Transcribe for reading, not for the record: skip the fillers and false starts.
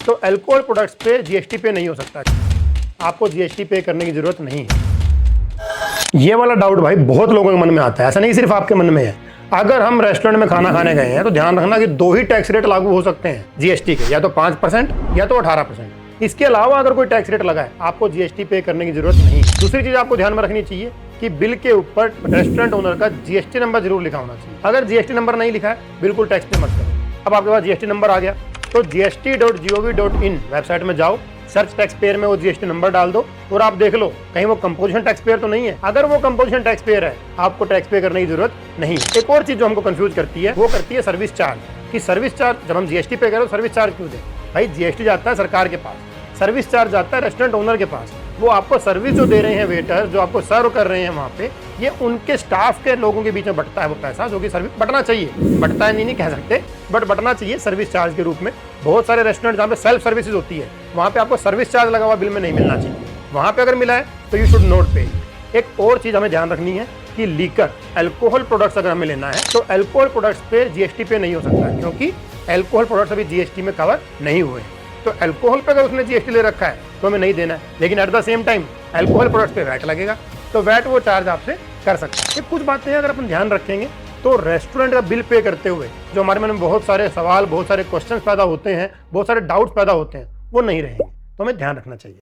तो alcohol products पे GST पे नहीं हो सकता, आपको जीएसटी पे करने की जरूरत नहीं है। ये वाला डाउट भाई बहुत लोगों के मन में आता है, ऐसा नहीं सिर्फ आपके मन में है। अगर हम रेस्टोरेंट में खाना खाने गए हैं तो ध्यान रखना कि दो ही टैक्स रेट लागू हो सकते हैं जीएसटी के, या तो 5% या तो 18%। इसके अलावा अगर कोई टैक्स रेट लगा है आपको जीएसटी पे करने की जरूरत नहीं। दूसरी चीज आपको ध्यान में रखनी चाहिए कि बिल के ऊपर रेस्टोरेंट ओनर का जीएसटी नंबर जरूर लिखा होना चाहिए। अगर जीएसटी नंबर नहीं लिखा है बिल्कुल टैक्स पे मत करो। अब आपके पास जीएसटी नंबर आ गया तो gst.gov.in वेबसाइट में जाओ, सर्च टैक्स पेयर में वो जीएसटी नंबर डाल दो और आप देख लो कहीं वो कंपोजिशन टैक्स पेयर तो नहीं है। अगर वो कंपोजिशन टैक्स पेयर है आपको टैक्स पे करने की जरूरत नहीं। एक और चीज जो हमको कंफ्यूज करती है वो करती है सर्विस चार्ज, कि सर्विस चार्ज जब हम जीएसटी पे करें तो सर्विस चार्ज क्यों दें। भाई जीएसटी जाता है सरकार के पास, सर्विस चार्ज जाता है रेस्टोरेंट ओनर के पास। वो आपको सर्विस जो दे रहे हैं वेटर जो आपको सर्व कर रहे हैं वहाँ पे, ये उनके स्टाफ के लोगों के बीच में बटता है वो पैसा, जो कि सर्विस बटना चाहिए। बटता है नहीं कह सकते, बट बटना चाहिए सर्विस चार्ज के रूप में। बहुत सारे रेस्टोरेंट जहाँ पे सेल्फ सर्विसेज होती है वहाँ पे आपको सर्विस चार्ज लगा हुआ बिल में नहीं मिलना चाहिए, वहाँ पे अगर मिला है तो यू शुड नोट पे। एक और चीज हमें ध्यान रखनी है कि लीकर अल्कोहल प्रोडक्ट्स अगर हमें लेना है तो अल्कोहल प्रोडक्ट्स पे जीएसटी पे नहीं हो सकता, क्योंकि अल्कोहल प्रोडक्ट्स अभी जीएसटी में कवर नहीं हुए। तो अल्कोहल पे अगर उसने जीएसटी ले रखा है तो हमें नहीं देना है, लेकिन at the same time alcohol products पे वैट लगेगा, तो वैट वो चार्ज आपसे कर सकता है। ये कुछ बातें अगर अपन ध्यान रखेंगे तो रेस्टोरेंट का बिल पे करते हुए जो हमारे मन में बहुत सारे सवाल, बहुत सारे क्वेश्चंस पैदा होते हैं, बहुत सारे डाउट्स पैदा होते हैं, वो नहीं रहेंगे। तो हमें ध्यान रखना चाहिए।